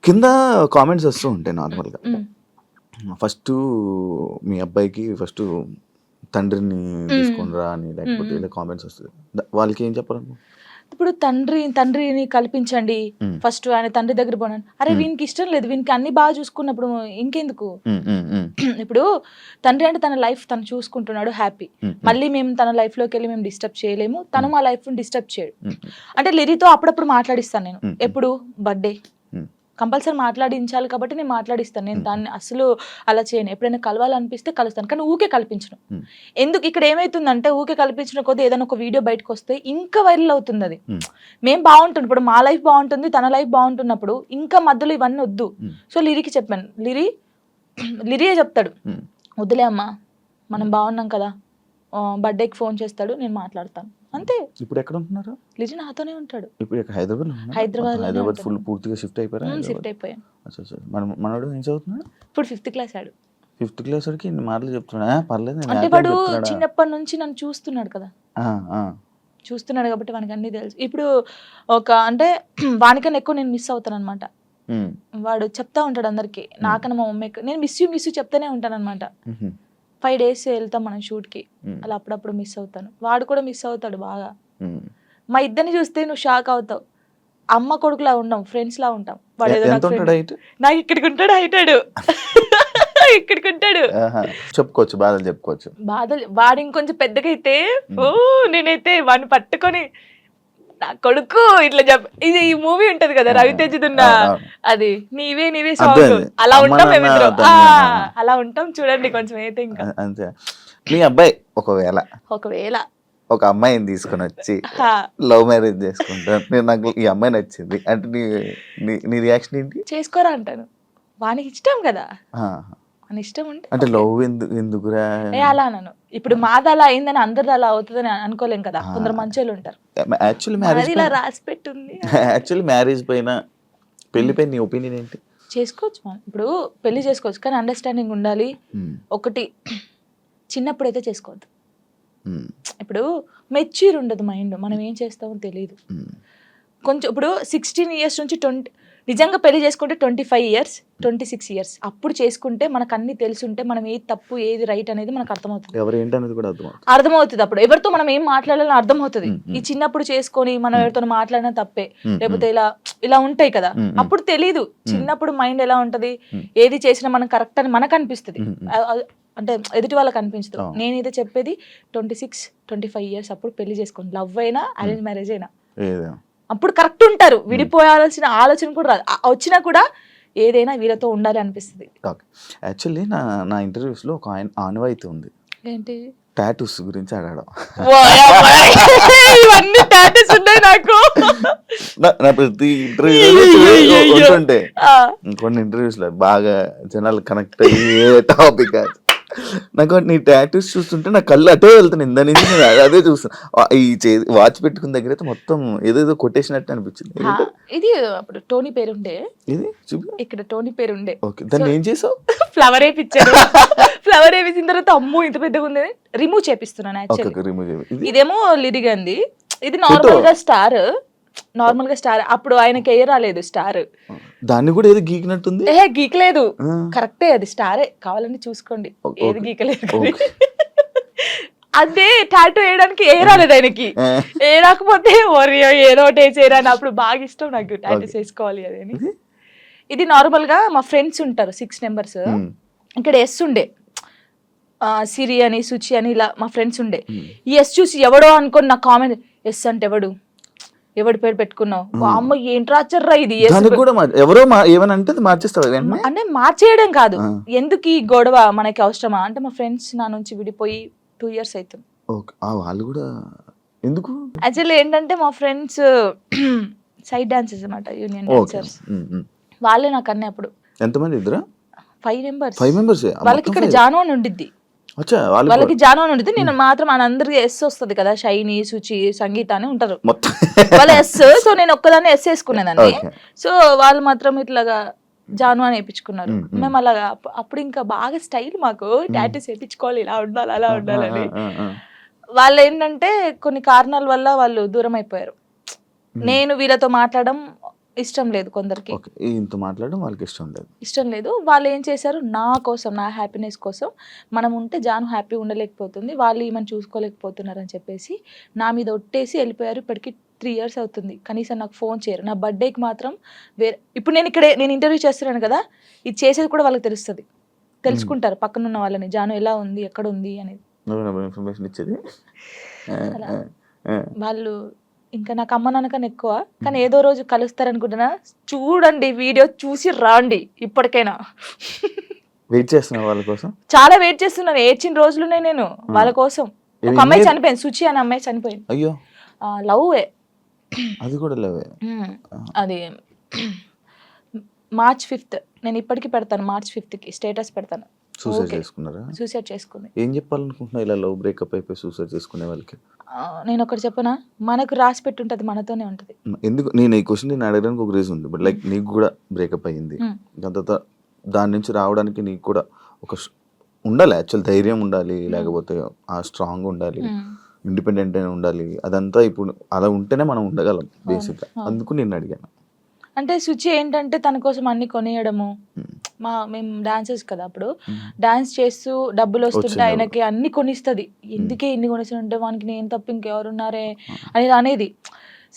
కింద కామెంట్స్ వస్తూ ఉంటాయి నార్మల్గా. ఫస్ట్ మీ అబ్బాయికి ఫస్ట్ తండ్రిని తీసుకునిరా అని, లేకపోతే ఇలా కామెంట్స్ వస్తుంది. వాళ్ళకి ఏం చెప్పాలి? ఇప్పుడు తండ్రిని కల్పించండి ఫస్ట్, ఆయన తండ్రి దగ్గర పోనండి. అరే వీనికి ఇష్టం లేదు, వీనికి అన్ని బాగా చూసుకున్నప్పుడు ఇంకెందుకు? ఇప్పుడు తండ్రి అంటే తన లైఫ్ తను చూసుకుంటున్నాడు, హ్యాపీ. మళ్ళీ మేము తన లైఫ్ లోకి వెళ్ళి మేము డిస్టర్బ్ చేయలేము, తను మా లైఫ్ డిస్టర్బ్ చేయడు. అంటే లిరితో అప్పుడప్పుడు మాట్లాడిస్తాను నేను. ఎప్పుడు బర్త్డే కంపల్సరీ మాట్లాడించాలి కాబట్టి నేను మాట్లాడిస్తాను. నేను దాన్ని అసలు అలా చేయను. ఎప్పుడైనా కలవాలనిపిస్తే కలుస్తాను, కానీ ఊకే కల్పించను. ఎందుకు ఇక్కడ ఏమైతుందంటే ఊకే కల్పించిన కొద్ది ఏదైనా ఒక వీడియో బయటకు వస్తే ఇంకా వైరల్ అవుతుంది. అది మేము బాగుంటుంది, ఇప్పుడు మా లైఫ్ బాగుంటుంది, తన లైఫ్ బాగుంటున్నప్పుడు ఇంకా మధ్యలో ఇవన్నీ వద్దు. సో లిరికి చెప్పాను, లిరియే చెప్తాడు, వద్దులే అమ్మా మనం బాగున్నాం కదా, బర్త్డేకి ఫోన్ చేస్తాడు, నేను మాట్లాడతాను అంతే. ఇప్పుడు ఎక్కడ ఉంటున్నారు? లిరి నాతోనే ఉంటాడు. ఇప్పుడు హైదరాబాద్ ఫుల్ పూర్తిగా షిఫ్ట్ అయిపోయారు. షిఫ్ట్ అయిపోయాను. మనోడు ఏం చదువుతున్నాడు? ఇప్పుడు 5th క్లాస్ ఆడు. 5th క్లాస్ వాడికి ఇన్ని మాటలు చెప్తున్నా పర్లేదు. అంటే వాడు చిన్నప్పటి నుంచి నన్ను చూస్తున్నాడు కదా, చూస్తున్నాడు కాబట్టి వానికి అన్ని తెలుసు. ఇప్పుడు ఒక అంటే వానికన్నా ఎక్కువ నేను మిస్ అవుతాను అనమాట. వాడు చెప్తా ఉంటాడు అందరికి, నాకన్నా మా మమ్మీ నేను మిస్ యూ చెప్తానే ఉంటాను అనమాట. 5 days వెళ్తాం మనం షూట్ కి, అలా అప్పుడప్పుడు మిస్ అవుతాను. వాడు కూడా మిస్ అవుతాడు బాగా. మా ఇద్దరిని చూస్తే నువ్వు షాక్ అవుతావు. అమ్మ కొడుకులా ఉండం, ఫ్రెండ్స్ లా ఉంటాం. వాడు ఏదో నాకు ఇక్కడికి ఉంటాడు, హైటాడు ఇక్కడికి ఉంటాడు. చెప్పుకోవచ్చు బాధలు, చెప్పుకోవచ్చు బాధలు. వాడు ఇంకొంచెం పెద్దగా అయితే నేనైతే వాడిని పట్టుకొని నా కొడుకు ఇట్లా ఇది ఈ మూవీ ఉంటది కదా రవితేజదున్న, అది నీవే సాంగ్, అలా ఉంటాం మేమిద్దరు. అలా ఉంటాం చూడండి కొంచెం అయితే. ఇంకా అంతే. మీ అబ్బాయి ఒకవేళ ఒక అమ్మాయిని తీసుకొని వచ్చి లవ్ మ్యారేజ్ చేసుకుంటాను, నేను నాకు ఈ అమ్మాయి నచ్చింది అంటే నీ రియాక్షన్ ఏంటి? చేసుకోరా అంటాను. వానికి ఇష్టం కదా, ఇష్టం అంటే లవ్ ఎందుకురా అలా అన్నాను. ఇప్పుడు మాది అలా అయిందని అందరిది అలా అవుతుందని అనుకోలేం కదా, కొందరు మంచోళ్ళు ఉంటారు. యాక్చువల్లీ మ్యారేజ్ పైన, పెళ్లి పైన నీ ఒపీనియన్ ఏంటి? చేసుకోవచ్చు మనం, ఇప్పుడు పెళ్లి చేసుకోవచ్చు, కానీ అండర్స్టాండింగ్ ఉండాలి. ఒకటి, చిన్నప్పుడు అయితే చేసుకోవద్దు. ఇప్పుడు మెచ్యూర్ ఉండదు మైండ్, మనం ఏం చేస్తామో తెలియదు. కొంచెం ఇప్పుడు 16 years నుంచి 20, నిజంగా పెళ్లి చేసుకుంటే 25 years 26 years అప్పుడు చేసుకుంటే మనకు అన్ని తెలుసుంటే మనం ఏది తప్పు ఏది రైట్ అనేది మనకు అర్థమవుతుంది. అర్థమవుతుంది. అప్పుడు ఎవరితో మనం ఏం మాట్లాడాలని అర్థమవుతుంది. ఈ చిన్నప్పుడు చేసుకొని మనం ఎవరితో మాట్లాడినా తప్పే, లేకపోతే ఇలా ఉంటాయి కదా, అప్పుడు తెలీదు. చిన్నప్పుడు మైండ్ ఎలా ఉంటది, ఏది చేసినా మనం కరెక్ట్ అని మనకు అనిపిస్తుంది, అంటే ఎదుటి వాళ్ళకి అనిపించదు. నేనైతే చెప్పేది 26-25 years అప్పుడు పెళ్లి చేసుకోండి. లవ్ అయినా అరేంజ్ మ్యారేజ్ అయినా అప్పుడు కరెక్ట్ ఉంటారు. విడిపోయాల్సిన ఆలోచన కూడా రాదు. వచ్చినా కూడా ఏదైనా వీళ్ళతో ఉండాలి అనిపిస్తుంది. యాక్చువల్లీ నా ఇంటర్వ్యూస్ లో ఒక ఆనవాయితీ ఉంది. ఏంటి? టాటూస్ గురించి అడగడం. ఇవన్నీ టాటూస్ ఉన్నాయి నాకు. నా ప్రతి ఇంటర్వ్యూ ఉంటుంటే కొన్ని ఇంటర్వ్యూస్ లో బాగా జనాలు కనెక్ట్ అయ్యే టాపిక్. నాకు నీ టాటూస్ చూస్తుంటే నా కళ్ళు అటే వెళ్తాను, ఇందా నుంచి నేను అదే చూస్తాను. ఈ వాచ్ పెట్టుకున్న దగ్గర అయితే మొత్తం ఏదేదో కొట్టేసినట్టు అనిపించింది. ఇది అప్పుడు టోనీ పేరుండే, ఇది ఇక్కడ టోనీ పేరుండే. ఓకే, దాన్ని ఏం చేసావు? ఫ్లవర్ వేయించాను. ఫ్లవర్ వేసిన తర్వాత అమ్మో ఇంత పెద్దగా ఉంది, రిమూవ్ చేపిస్తున్నాను. ఇదేమో లిరిగంది, ఇది నార్మల్ గా స్టార్. అప్పుడు ఆయనకి ఏ రాలేదు స్టార్, దాన్ని కూడా ఏది గీకినట్టుంది. గీకలేదు, కరెక్టే, అది స్టారే, కావాలని చూసుకోండి, ఏది గీకలేదు. అదే టాటూ వేయడానికి ఏ రాలేదు ఆయనకి, ఏ రాకపోతే ఏదో ఒకటి వేసేరా అని. అప్పుడు బాగా ఇష్టం నాకు టాటూస్ వేసుకోవాలి అని. ఇది నార్మల్ గా మా ఫ్రెండ్స్ ఉంటారు 6 members, ఇక్కడ ఎస్ ఉండే, సిరి అని సుచి అని ఇలా మా ఫ్రెండ్స్ ఉండే. ఈ ఎస్ చూసి ఎవడో అనుకోని నా కామెంట్, ఎస్ అంటే ఎవడి పేరు పెట్టుకున్నావు, అమ్మ ఏంటి రాచర్రా ఇది, ఎవరో ఏమనంటే మార్చేస్తావు అంటే మార్చేయడం కాదు, ఎందుకు ఈ గొడవ మనకి అవసరమా అంటే. మా ఫ్రెండ్స్ నా నుంచి విడిపోయి 2 years అవుతుంది. వాళ్ళు కూడా ఎందుకు? యాక్చువల్లీ ఏంటంటే మా ఫ్రెండ్స్ సైడ్ డాన్సర్స్ అన్నమాట, యూనియన్ డాన్సర్స్. వాళ్ళే నాకు అన్నీ. అప్పుడు ఎంతమంది? 5 members. వాళ్ళకి ఇక్కడ జాను అని ఉండిద్ది, వాళ్ళకి జాను అని ఉండిద్ది. నేను మాత్రం అందరికి ఎస్ వస్తుంది కదా, షైని, సుచి, సంగీత అని ఉంటారు వాళ్ళ ఎస్. సో నేను ఒక్కదాన్ని ఎస్ వేసుకునేదాన్ని. సో వాళ్ళు మాత్రం ఇట్లాగా జాను అని వేయించుకున్నారు. మేము అలాగా అప్పుడు ఇంకా బాగా స్టైల్, మాకు టాటూస్ వేయించుకోవాలి, ఇలా ఉండాలి అలా ఉండాలని. వాళ్ళు ఏంటంటే కొన్ని కారణాల వల్ల వాళ్ళు దూరం అయిపోయారు. నేను వీళ్ళతో మాట్లాడడం ఇష్టం లేదు కొందరికి, ఓకే, ఇంత మాట్లాడడం వాళ్ళకి ఇష్టం లేదు. ఇష్టం లేదు. వాళ్ళు ఏం చేశారు, నా కోసం, నా హ్యాపీనెస్ కోసం, మనం ఉంటే జాను హ్యాపీ ఉండలేకపోతుంది, వాళ్ళు ఈమెను చూసుకోలేకపోతున్నారు అని చెప్పేసి నా మీద ఒట్టేసి వెళ్ళిపోయారు. ఇప్పటికి 3 years అవుతుంది. కనీసం నాకు ఫోన్ చేయరు. నా బర్త్డేకి మాత్రం వేరే, ఇప్పుడు నేను ఇంటర్వ్యూ చేస్తున్నాను కదా, ఇది చేసేది కూడా వాళ్ళకి తెలుస్తుంది, తెలుసుకుంటారు పక్కన ఉన్న వాళ్ళని, జాను ఎలా ఉంది, ఎక్కడ ఉంది అనేది. ఇన్ఫర్మేషన్ ఇచ్చేది అలా వాళ్ళు ఇంకా నాకు అమ్మ నాన్న కన్నా ఎక్కువ, కానీ ఏదో రోజు కలుస్తారనుకుంటున్నా. చూడండి వీడియో చూసి రాండి ఇప్పటికైనా. వెయిట్ చేస్తున్నా వాళ్ళ కోసం. చాలా వెయిట్ చేస్తున్నాను, ఏడ్చిన రోజులునే నేను వాళ్ళ కోసం. ఒక అమ్మాయి చనిపోయింది, సుచి అనే అమ్మాయి చనిపోయింది. అయ్యో, లవ్ అది కూడా లేవే. అది March 5th, నేను ఇప్పటికి పెడతాను, March 5th స్టేటస్ పెడతాను. సూసైడ్ చేసుకున్నారా? సూసైడ్ చేసుకుంది. ఏం చెప్పాలనుకుంటున్నా ఇలా లవ్ బ్రేకప్ అయిపోయి సూసైడ్ చేసుకునే వాళ్ళకి? నేను ఒకటి చెప్పనా, మనకు రాసి పెట్టుంటది, మనతోనే ఉంటది. ఎందుకు నేను ఈ క్వశ్చన్ నేను అడగడానికి ఒక రీజన్ ఉంది. బట్ లైక్ నీకు కూడా బ్రేకప్ అయ్యింది, దాని తర్వాత దాని నుంచి రావడానికి నీకు కూడా ఒక ఉండాలి, యాక్చువల్ ధైర్యం ఉండాలి, లేకపోతే ఆ స్ట్రాంగ్ ఉండాలి, ఇండిపెండెంట్ అయినా ఉండాలి. అదంతా ఇప్పుడు అలా ఉంటేనే మనం ఉండగలం బేసిక్గా. అందుకు నేను అడిగాను. అంటే సుచి ఏంటంటే తన కోసం అన్ని కొనియడము, మేము డాన్సర్స్ కదా, అప్పుడు డాన్స్ చేస్తూ డబ్బులు వస్తుంటే ఆయనకి అన్ని కొనిస్తుంది. ఎందుకే ఇన్ని కొనిస్తుంటే వానికి నేను తప్ప ఇంకెవరున్నారే అనేది అనేది.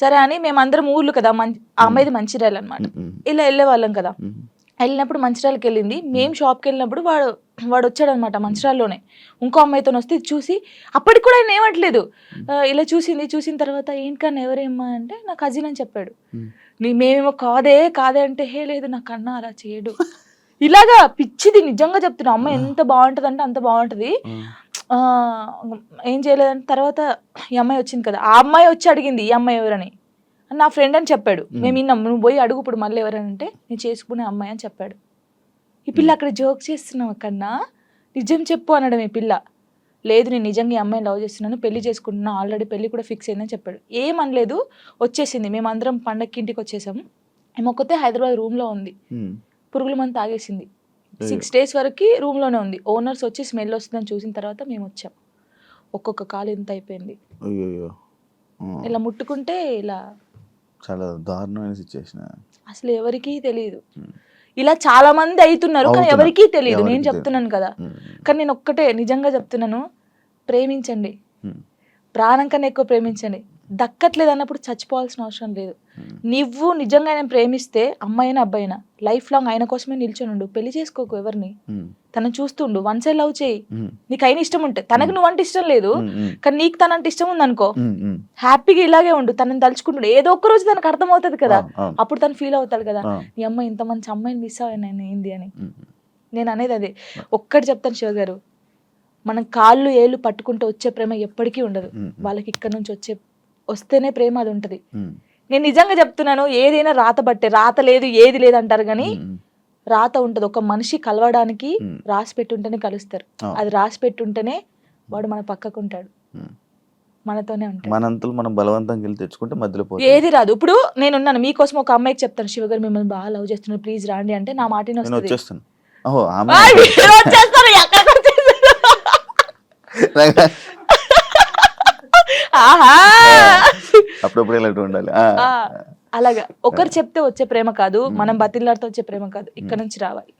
సరే అని మేమందరం ఊర్లు కదా, ఆ అమ్మాయిది మంచిర్యాల అనమాట, ఇలా వెళ్ళే వాళ్ళం కదా. వెళ్ళినప్పుడు మంచిర్యాలకి వెళ్ళింది, మేము షాప్కి వెళ్ళినప్పుడు వాడు వచ్చాడనమాట మంచిర్యాలలోనే, ఇంకో అమ్మాయితో వస్తే చూసి, అప్పటికి కూడా ఆయన ఏమట్లేదు, ఇలా చూసిన తర్వాత ఏంటన్నా ఎవరేమ్మా అంటే నా కజిన్ అని చెప్పాడు. మేమేమో కాదే అంటే, హే లేదు నా కన్నా అలా చేయడు, ఇలాగా పిచ్చిది, నిజంగా చెప్తున్నా. అమ్మాయి ఎంత బాగుంటుంది అంటే అంత బాగుంటుంది. ఏం చేయలేదంటే తర్వాత ఈ అమ్మాయి వచ్చింది కదా, ఆ అమ్మాయి వచ్చి అడిగింది ఈ అమ్మాయి ఎవరని, నా ఫ్రెండ్ అని చెప్పాడు. మేము విన్నాం, నువ్వు పోయి అడుగు ఇప్పుడు మళ్ళీ ఎవరంటే నేను చేసుకునే అమ్మాయి అని చెప్పాడు. ఈ పిల్ల అక్కడ జోక్ చేస్తున్నావు కన్నా, నిజం చెప్పు అనడం. ఈ పిల్ల లేదు నేను నిజంగా ఈ అమ్మాయిని లవ్ చేస్తున్నాను, పెళ్లి చేసుకుంటున్నా, ఆల్రెడీ పెళ్లి కూడా ఫిక్స్ అయిందని చెప్పాడు. ఏమనలేదు, వచ్చేసింది. మేమందరం పండగకి ఇంటికి వచ్చేసాము. ఏమొక్కతే హైదరాబాద్ రూమ్లో ఉంది, పురుగుల మందు తాగేసింది. 6 days వరకు రూమ్లోనే ఉంది. ఓనర్స్ వచ్చి స్మెల్ వస్తుందని చూసిన తర్వాత మేము వచ్చాం. ఒక్కొక్క కాలు ఇంత అయిపోయింది, ఇలా ముట్టుకుంటే ఇలా. చాలా దారుణమైన సిచ్యువేషన్. అసలు ఎవరికీ తెలియదు. ఇలా చాలా మంది అవుతున్నారు కానీ ఎవరికీ తెలియదు. నేను చెప్తున్నాను కదా, కానీ నేను ఒక్కటే నిజంగా చెప్తున్నాను, ప్రేమించండి, ప్రాణం కన్నా ఎక్కువ ప్రేమించండి. దక్కట్లేదు అన్నప్పుడు చచ్చిపోవాల్సిన అవసరం లేదు. నువ్వు నిజంగా ఆయన ప్రేమిస్తే, అమ్మాయినా అబ్బాయినా, లైఫ్ లాంగ్ ఆయన కోసమే నిల్చొని ఉండు. పెళ్లి చేసుకోకు ఎవరిని, తనను చూస్తుండు, వన్ సైడ్ లవ్ చేయి. నీకు అయిన ఇష్టం ఉంటే, తనకు నువ్వంటే ఇష్టం లేదు కానీ నీకు తనంటే ఇష్టం ఉంది అనుకో, హ్యాపీగా ఇలాగే ఉండు. తనని తలుచుకుంటుండు, ఏదో ఒక్క రోజు తనకు అర్థం అవుతుంది కదా, అప్పుడు తను ఫీల్ అవుతాడు కదా, నీ అమ్మాయి ఇంత మంచి అమ్మాయిని మిస్ అయ్యాను ఏంది అని. నేను అనేది అదే ఒక్కటి చెప్తాను శివ గారు, మనం కాళ్ళు ఏళ్ళు పట్టుకుంటూ వచ్చే ప్రేమ ఎప్పటికీ ఉండదు. వాళ్ళకి ఇక్కడ నుంచి వస్తేనే ప్రేమ అది ఉంటది. నేను నిజంగా చెప్తున్నాను, ఏదైనా రాత బట్టే, రాత లేదు ఏది లేదు అంటారు కానీ రాత ఉంటది. ఒక మనిషి కలవడానికి రాసి పెట్టుంటేనే కలుస్తారు. అది రాసి పెట్టుంటేనే వాడు మన పక్కకు ఉంటాడు, మనతోనే ఉంటాడు. మనంతలు మనం బలవంతంగా వెళ్ళి తెచ్చుకుంటే మధ్యలో ఏది రాదు. ఇప్పుడు నేనున్నాను, మీకోసం ఒక అమ్మాయికి చెప్తాను, శివగారు మిమ్మల్ని బాగా లవ్ చేస్తున్నారు, ప్లీజ్ రాండి అంటే నా మాటని వస్తుంది. అప్పుడప్పుడు ఇలాంటి ఉండాలి. అలాగా ఒకరు చెప్తే వచ్చే ప్రేమ కాదు, మనం బతిలాడితే వచ్చే ప్రేమ కాదు, ఇక్కడ నుంచి రావాలి.